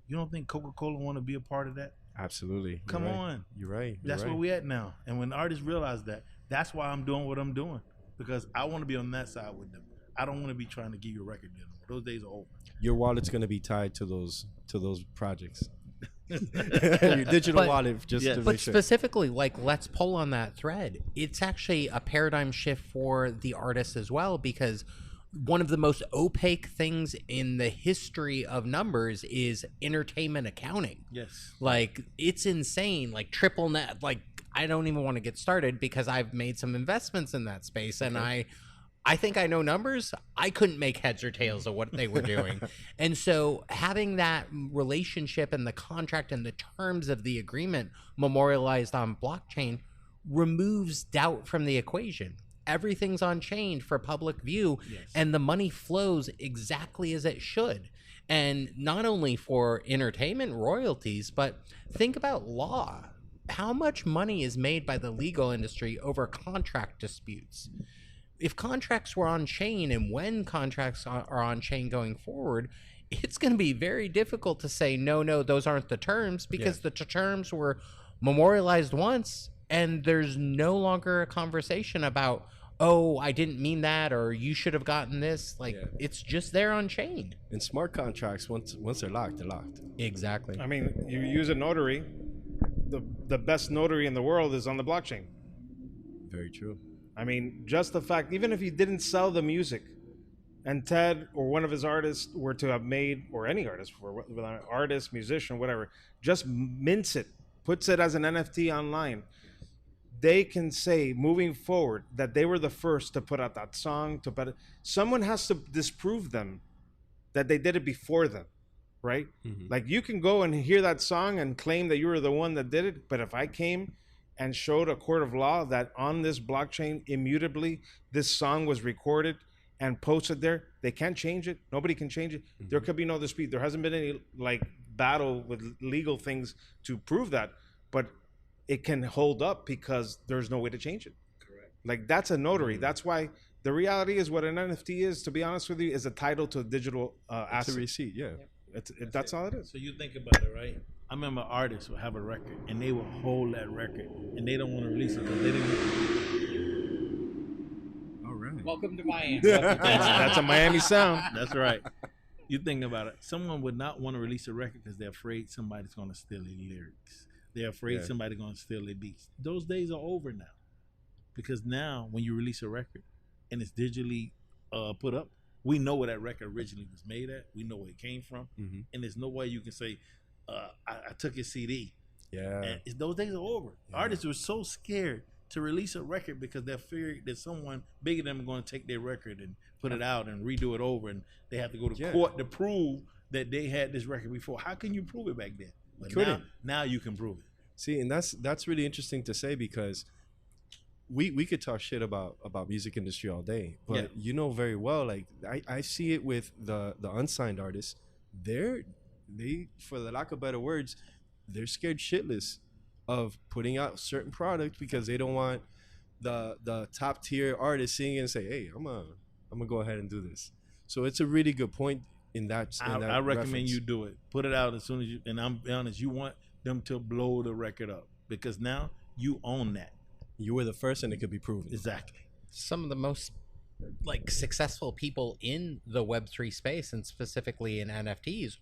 You don't think Coca-Cola want to be a part of that? Absolutely. Come on. You're right. That's where we at now. And when artists realize that, that's why I'm doing what I'm doing, because I want to be on that side with them. I don't want to be trying to give you a record deal. Those days are over. Your wallet's going to be tied to those projects. Your digital wallet, just to But make sure. specifically, like, let's pull on that thread. It's actually a paradigm shift for the artists as well, because one of the most opaque things in the history of numbers is entertainment accounting. Yes. Like, it's insane. Like, triple net, like, I don't even want to get started because I've made some investments in that space, and I think I know numbers. I couldn't make heads or tails of what they were doing. And so having that relationship and the contract and the terms of the agreement memorialized on blockchain removes doubt from the equation. Everything's on chain for public view, and the money flows exactly as it should. And not only for entertainment royalties, but think about law. How much money is made by the legal industry over contract disputes? If contracts were on chain, and when contracts are on chain going forward, it's going to be very difficult to say, no, those aren't the terms, because the terms were memorialized once, and there's no longer a conversation about, oh, I didn't mean that, or you should have gotten this. Like, it's just there on chain. And smart contracts, once they're locked, they're locked. Exactly. I mean, you use a notary. The best notary in the world is on the blockchain. Very true. I mean, just the fact, even if he didn't sell the music, and Ted or one of his artists were to have made, or any artist, for artist, musician, whatever, just mints it, puts it as an NFT online, they can say moving forward that they were the first to put out that song. Someone has to disprove them that they did it before them, right? Like, you can go and hear that song and claim that you were the one that did it, but if I came and showed a court of law that on this blockchain immutably this song was recorded and posted there, they can't change it. Nobody can change it. There could be no dispute. There hasn't been any like battle with legal things to prove that, but it can hold up because there's no way to change it. Correct. Like, that's a notary. That's why the reality is what an NFT is, to be honest with you, is a title to a digital asset. It's a receipt, That's all it is. So you think about it, right? I remember artists would have a record and they will hold that record and they don't want to release it because they didn't. All right. Welcome to Miami. That's a Miami sound. That's right. You think about it. Someone would not want to release a record because they're afraid somebody's going to steal their lyrics. They're afraid somebody's going to steal their beats. Those days are over now. Because now when you release a record and it's digitally put up, we know where that record originally was made at. We know where it came from. And there's no way you can say, I took his CD. And those days are over. Artists were so scared to release a record because they're feared that someone bigger than them is going to take their record and put it out and redo it over. And they have to go to court to prove that they had this record before. How can you prove it back then? But now you can prove it. See, and that's really interesting to say, because we could talk shit about music industry all day, but you know very well, like I see it with the unsigned artists. They, for the lack of better words, they're scared shitless of putting out certain products because they don't want the top tier artist seeing it and say, hey, I'm gonna go ahead and do this. So it's a really good point in that. I recommend you do it. Put it out as soon as you. And I'm be honest, you want them to blow the record up because now you own that. You were the first, and it could be proven. Exactly. Some of the most like successful people in the Web3 space, and specifically in NFTs,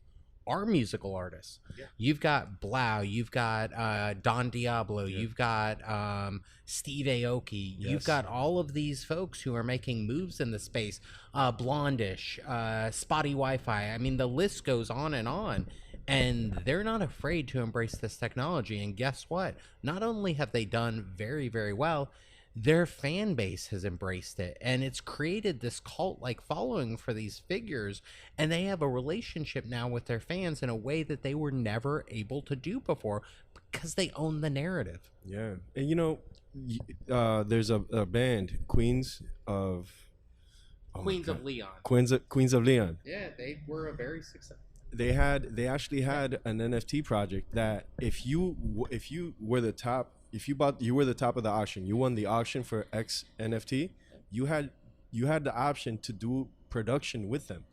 are musical artists. Yeah. You've got Blau, you've got Don Diablo, you've got Steve Aoki, you've got all of these folks who are making moves in the space. Blondish, Spotty Wi-Fi. I mean, the list goes on, and they're not afraid to embrace this technology. And guess what? Not only have they done very, very well, their fan base has embraced it, and it's created this cult-like following for these figures, and they have a relationship now with their fans in a way that they were never able to do before because they own the narrative. Yeah. And you know, there's a band, Queens of Leon. Queens of Leon. Yeah, they were a very successful. They actually had an NFT project that if you were the top, you were the top of the auction, you won the auction for X NFT, you had the option to do production with them,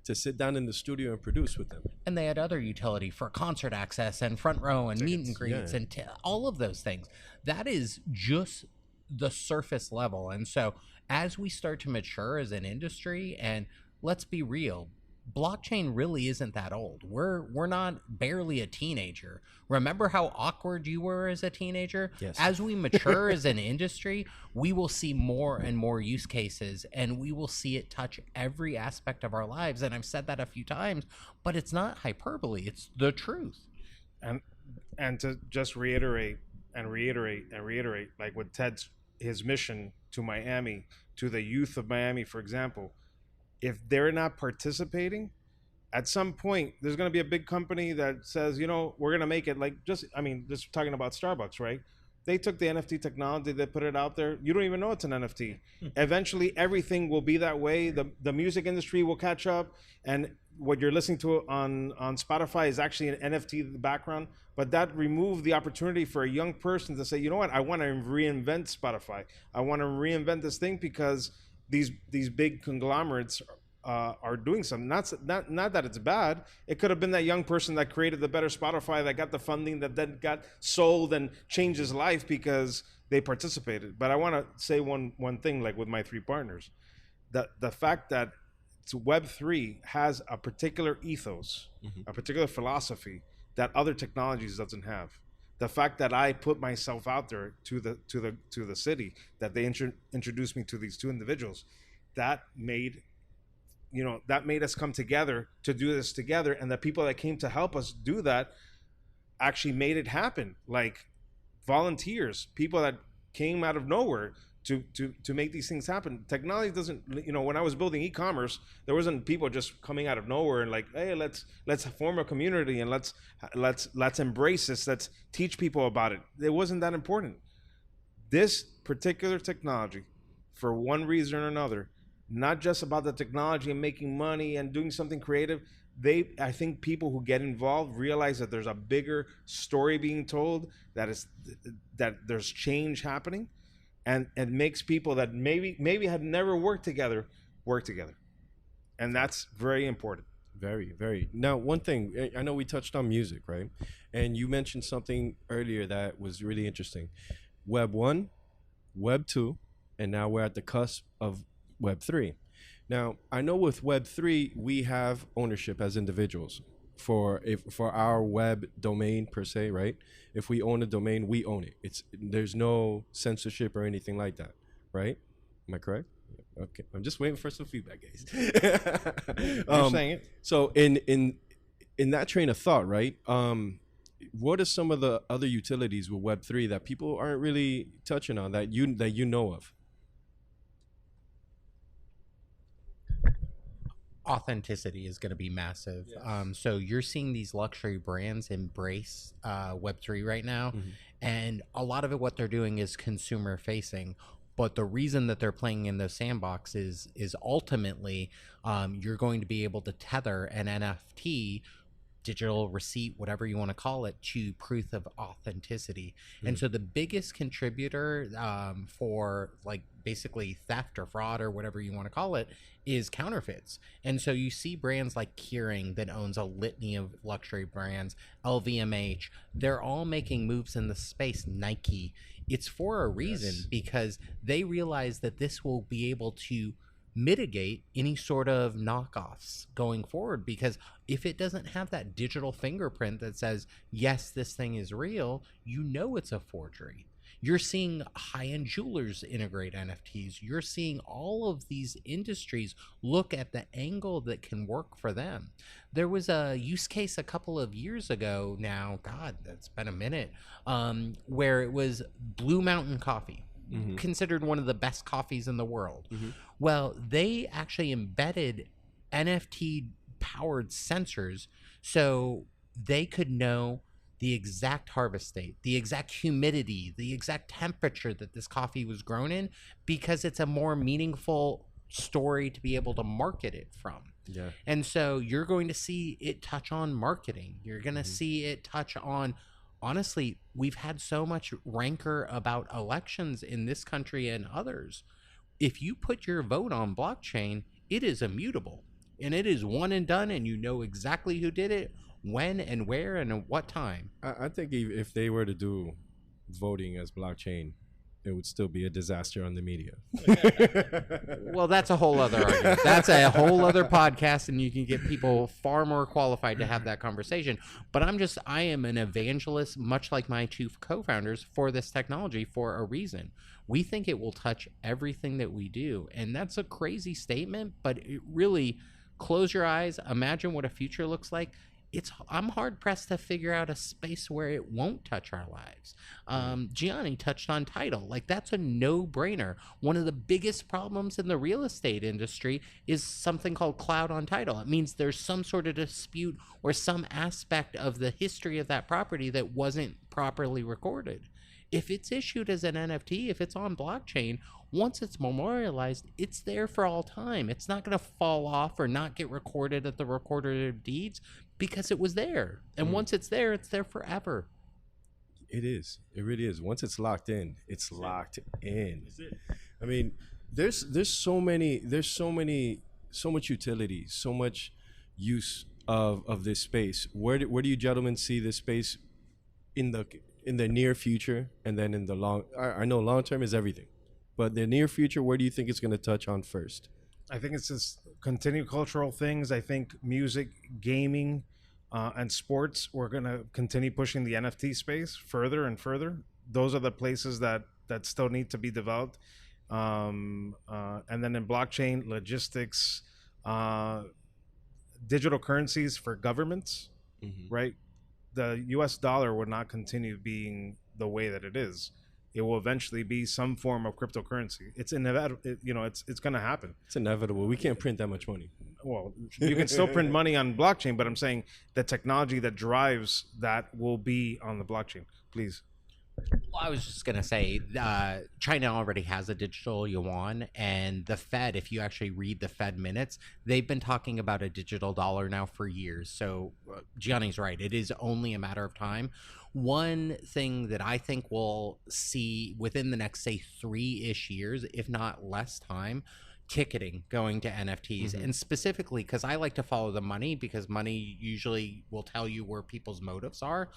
to sit down in the studio and produce with them. And they had other utility for concert access and front row and meet and greets and all of those things. That is just the surface level. And so as we start to mature as an industry, and let's be real, blockchain really isn't that old. We're not barely a teenager. Remember how awkward you were as a teenager? Yes. As we mature as an industry, we will see more and more use cases, and we will see it touch every aspect of our lives. And I've said that a few times, but it's not hyperbole. It's the truth. And to just reiterate, like with his mission to Miami, to the youth of Miami, for example, if they're not participating, at some point, there's going to be a big company that says, you know, we're going to make it like just talking about Starbucks, right? They took the NFT technology, they put it out there. You don't even know it's an NFT. Eventually, everything will be that way. The music industry will catch up, and what you're listening to on Spotify is actually an NFT in the background. But that removed the opportunity for a young person to say, you know what, I want to reinvent Spotify. I want to reinvent this thing because these big conglomerates are doing something. Not that it's bad. It could have been that young person that created the better Spotify, that got the funding, that then got sold and changed his life because they participated. But I want to say one thing, like with my three partners, that the fact that Web3 has a particular ethos, a particular philosophy that other technologies doesn't have. The fact that I put myself out there to the city, that they introduced me to these two individuals, that made us come together to do this together, and the people that came to help us do that actually made it happen. Like volunteers, people that came out of nowhere to make these things happen. Technology doesn't, when I was building e-commerce, there wasn't people just coming out of nowhere and like, hey, let's form a community and let's embrace this. Let's teach people about it. It wasn't that important. This particular technology, for one reason or another, not just about the technology and making money and doing something creative. I think people who get involved realize that there's a bigger story being told, that there's change happening. And it makes people that maybe had never worked together work together, and that's very important. Very, very. Now, one thing, I know we touched on music, right? And you mentioned something earlier that was really interesting. Web 1, Web 2, and now we're at the cusp of Web 3. Now, I know with Web 3 we have ownership as individuals for our web domain per se, right? If we own a domain, we own it. There's no censorship or anything like that, right? Am I correct? Okay, I'm just waiting for some feedback, guys. You're saying it. So in that train of thought, right? What are some of the other utilities with Web 3 that people aren't really touching on that you know of? Authenticity is going to be massive. Yes. So you're seeing these luxury brands embrace Web3 right now, and a lot of it, what they're doing is consumer facing. But the reason that they're playing in those sandboxes is ultimately you're going to be able to tether an NFT digital receipt, whatever you want to call it, to proof of authenticity. And so the biggest contributor for like basically theft or fraud or whatever you want to call it is counterfeits. And so you see brands like Keurig that owns a litany of luxury brands, LVMH, they're all making moves in the space. Nike, it's for a reason, because they realize that this will be able to mitigate any sort of knockoffs going forward, because if it doesn't have that digital fingerprint that says yes, this thing is real, you know it's a forgery. You're seeing high-end jewelers integrate NFTs. You're seeing all of these industries look at the angle that can work for them. There was a use case a couple of years ago now, God, that's been a minute, where it was Blue Mountain Coffee, considered one of the best coffees in the world. Well, they actually embedded NFT powered sensors so they could know the exact harvest date, the exact humidity, the exact temperature that this coffee was grown in, because it's a more meaningful story to be able to market it from. Yeah. And so you're going to see it touch on marketing. You're going to see it touch on, honestly, we've had so much rancor about elections in this country and others. If you put your vote on blockchain, it is immutable and it is one and done, and you know exactly who did it, when and where and at what time. I think if they were to do voting as blockchain, it would still be a disaster on the media. Well, that's a whole other argument. That's a whole other podcast, and you can get people far more qualified to have that conversation. But I am an evangelist, much like my two co-founders, for this technology for a reason. We think it will touch everything that we do. And that's a crazy statement, but it really, close your eyes, imagine what a future looks like. I'm hard pressed to figure out a space where it won't touch our lives. Gianni touched on title. Like, that's a no-brainer. One of the biggest problems in the real estate industry is something called cloud on title. It means there's some sort of dispute or some aspect of the history of that property that wasn't properly recorded. If it's issued as an NFT, if it's on blockchain, once it's memorialized, it's there for all time. It's not going to fall off or not get recorded at the recorder of deeds, because it was there. And once it's there forever. It is. It really is. Once it's locked in, it's locked in. I mean, there's so much utility, so much use of this space. Where do you gentlemen see this space in the near future, and then in the long? I know long term is everything, but the near future, where do you think it's going to touch on first? I think it's just continued cultural things. I think music, gaming, and sports, we're going to continue pushing the NFT space further and further. Those are the places that still need to be developed. And then in blockchain, logistics, digital currencies for governments, right? The US dollar would not continue being the way that it is. It will eventually be some form of cryptocurrency. It's inevitable. It's going to happen. It's inevitable. We can't print that much money. Well, you can still print money on blockchain, but I'm saying the technology that drives that will be on the blockchain. Please. Well, I was just going to say, China already has a digital yuan, and the Fed, if you actually read the Fed minutes, they've been talking about a digital dollar now for years. So Gianni's right. It is only a matter of time. One thing that I think we'll see within the next, say, 3-ish years, if not less time, ticketing going to NFTs. And specifically, because I like to follow the money, because money usually will tell you where people's motives are.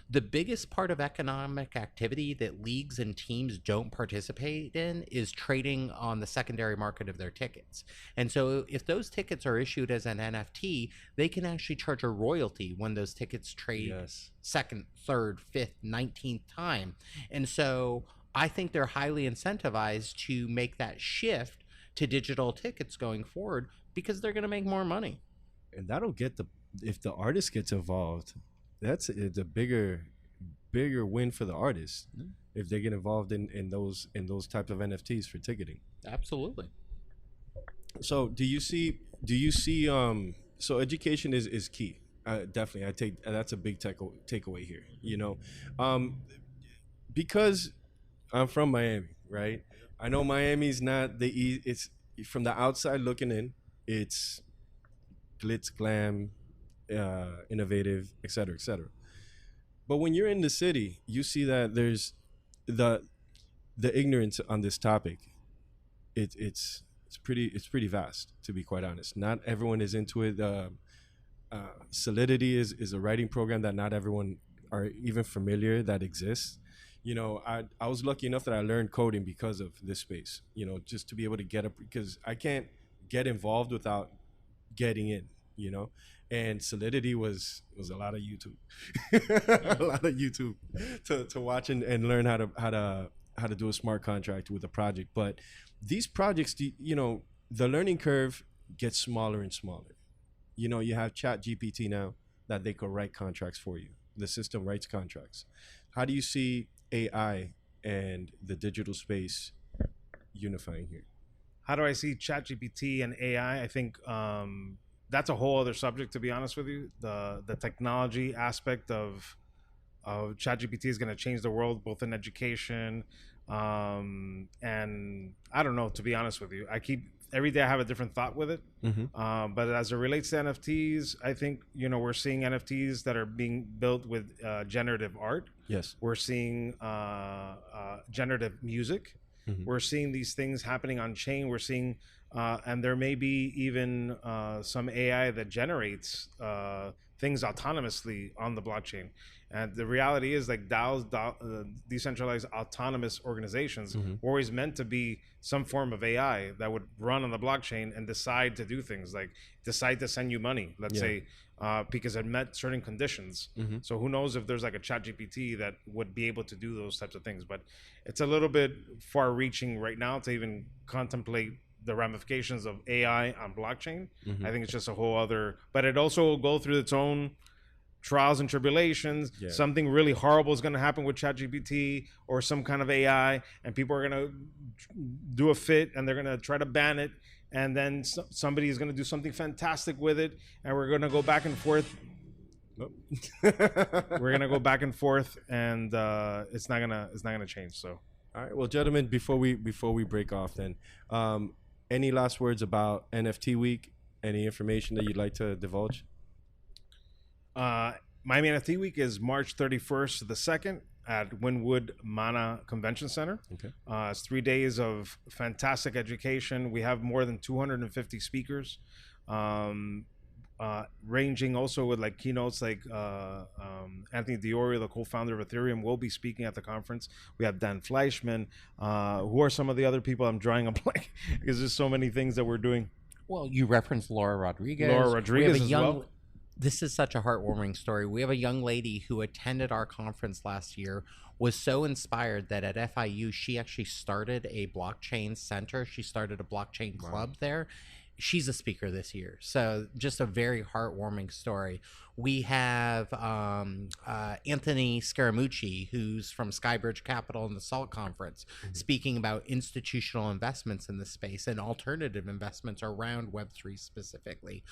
The biggest part of economic activity that leagues and teams don't participate in is trading on the secondary market of their tickets. And so if those tickets are issued as an NFT, they can actually charge a royalty when those tickets trade second, third, fifth, 19th time. And so I think they're highly incentivized to make that shift to digital tickets going forward, because they're going to make more money. And that'll get if the artist gets involved, it's a bigger win for the artist if they get involved in those types of NFTs for ticketing. Absolutely. So do you see so education is key. Definitely. That's a big takeaway here, because I'm from Miami, right? I know Miami's not it's from the outside looking in, it's glitz, glam, innovative, et cetera, et cetera. But when you're in the city, you see that there's the ignorance on this topic. It's pretty vast, to be quite honest. Not everyone is into it. Solidity is a writing program that not everyone are even familiar that exists. You know, I was lucky enough that I learned coding because of this space. You know, just to be able to get up, because I can't get involved without getting in. You know, and Solidity was a lot of YouTube, a lot of YouTube to watch and learn how to do a smart contract with a project. But these projects, you know, the learning curve gets smaller and smaller. You know, you have Chat GPT now that they could write contracts for you. The system writes contracts. How do you see AI and the digital space unifying here? How do I see ChatGPT and AI? I think that's a whole other subject, to be honest with you. The technology aspect of ChatGPT is going to change the world, both in education, and I don't know, to be honest with you. Every day I have a different thought with it. But as it relates to NFTs, I think, you know, we're seeing NFTs that are being built with generative art. Yes. We're seeing generative music. We're seeing these things happening on chain. We're seeing, and there may be even some AI that generates things autonomously on the blockchain. And the reality is, like, DAOs, decentralized autonomous organizations, were always meant to be some form of AI that would run on the blockchain and decide to do things, like decide to send you money, let's say, because it met certain conditions. So who knows if there's like a Chat GPT that would be able to do those types of things. But it's a little bit far reaching right now to even contemplate the ramifications of AI on blockchain. I think it's just a whole other, but it also will go through its own trials and tribulations. Something really horrible is going to happen with ChatGPT or some kind of AI, and people are going to do a fit and they're going to try to ban it, and then somebody is going to do something fantastic with it, and we're going to go back and forth. We're going to go back and forth, and it's not gonna change. So, all right, well, gentlemen, before we break off, then, any last words about NFT Week? Any information that you'd like to divulge? Miami NFT Week is March 31st to the 2nd at Wynwood Mana Convention Center. Okay. It's 3 days of fantastic education. We have more than 250 speakers, ranging also with like keynotes like Anthony Diorio, the co-founder of Ethereum, will be speaking at the conference. We have Dan Fleischman. Who are some of the other people? I'm drawing a blank because there's so many things that we're doing. Well, you referenced Laura Rodriguez. Laura Rodriguez as well. This is such a heartwarming story. We have a young lady who attended our conference last year, was so inspired that at FIU, she actually started a blockchain center. She started a blockchain club there. She's a speaker this year. So just a very heartwarming story. We have Anthony Scaramucci, who's from Skybridge Capital and the SALT Conference, speaking about institutional investments in the space and alternative investments around Web3 specifically.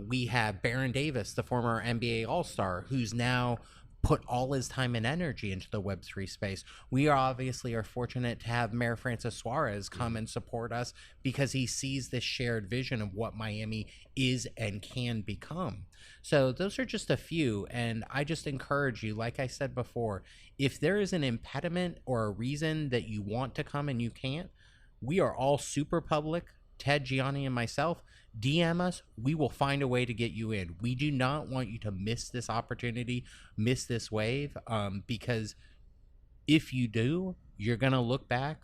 We have Baron Davis, the former NBA All-Star, who's now put all his time and energy into the Web3 space. We obviously are fortunate to have Mayor Francis Suarez come and support us because he sees this shared vision of what Miami is and can become. So those are just a few, and I just encourage you, like I said before, if there is an impediment or a reason that you want to come and you can't, we are all super public. Ted, Gianni, and myself, DM us. We will find a way to get you in. We do not want you to miss this opportunity, miss this wave, because if you do, you're going to look back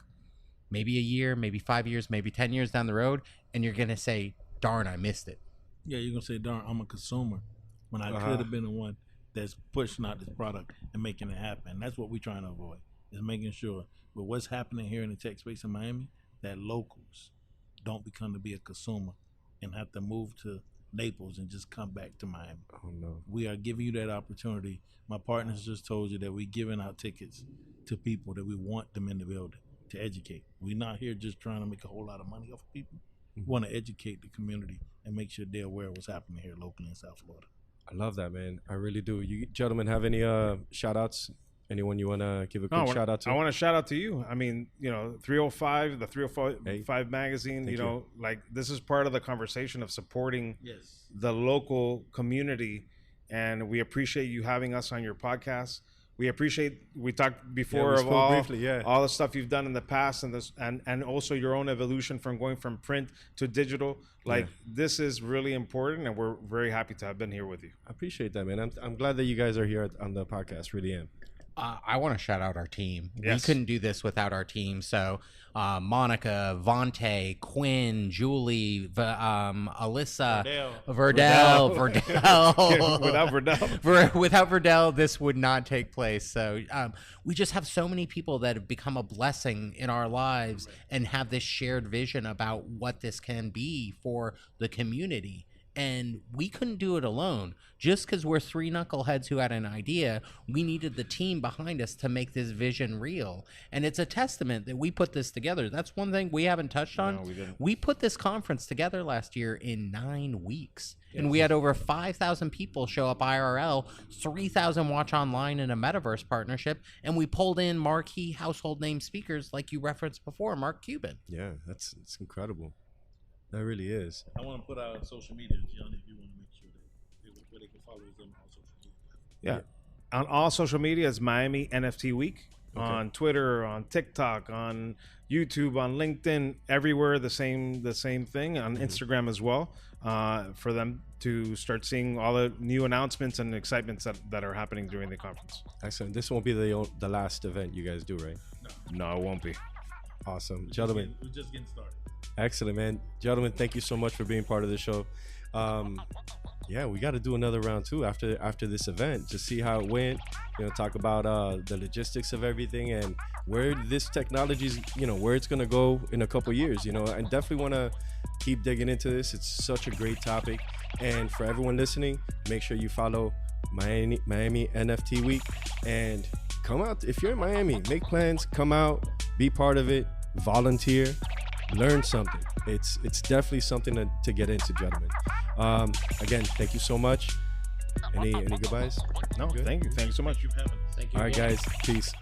maybe a year, maybe 5 years, maybe 10 years down the road, and you're going to say, darn, I missed it. Yeah, you're going to say, darn, I'm a consumer when I could have been the one that's pushing out this product and making it happen. That's what we're trying to avoid, is making sure with what's happening here in the tech space in Miami, that locals don't become to be a consumer and have to move to Naples and just come back to Miami. Oh no. We are giving you that opportunity. My partners just told you that we're giving out tickets to people that we want them in the building to educate. We're not here just trying to make a whole lot of money off of people. We want to educate the community and make sure they're aware of what's happening here locally in South Florida. I love that, man. I really do. You gentlemen have any shout outs Anyone you want to give a quick shout out to? I want to shout out to you. I mean, 305, the 305 magazine, like this is part of the conversation of supporting the local community. And we appreciate you having us on your podcast. We talked before of all the stuff you've done in the past and also your own evolution from going from print to digital. Like this is really important, and we're very happy to have been here with you. I appreciate that, man. I'm glad that you guys are here on the podcast. Really am. I want to shout out our team. Yes. We couldn't do this without our team. So Monica, Vontae, Quinn, Julie, Alyssa, Verdell. Without Verdell, this would not take place. So we just have so many people that have become a blessing in our lives and have this shared vision about what this can be for the community. And we couldn't do it alone. Just because we're three knuckleheads who had an idea, we needed the team behind us to make this vision real. And it's a testament that we put this together. That's one thing we haven't touched on. No, we didn't. We put this conference together last year in 9 weeks. Yes. And we had over 5,000 people show up IRL, 3,000 watch online in a metaverse partnership. And we pulled in marquee household name speakers like you referenced before, Mark Cuban. Yeah, it's incredible. That really is. I want to put out social media, Gianni, if you want to make sure that where they can follow us on all social media. Yeah. On all social media, it's Miami NFT Week. Okay. On Twitter, on TikTok, on YouTube, on LinkedIn, everywhere the same thing. On Instagram as well, for them to start seeing all the new announcements and excitements that are happening during the conference. Excellent. This won't be the last event you guys do, right? No, it won't be. Awesome. Gentlemen. We're just getting started. Excellent, man. Gentlemen, thank you so much for being part of the show. We got to do another round two after this event, just see how it went, talk about the logistics of everything and where this technology's, where it's going to go in a couple years, and definitely want to keep digging into this. It's such a great topic. And for everyone listening, make sure you follow Miami NFT Week and come out. If you're in Miami, make plans, come out, be part of it, volunteer, learn something. It's definitely something to get into, gentlemen. Again, thank you so much. Any goodbyes? No, thank you so much. Thank you. All right, guys, peace.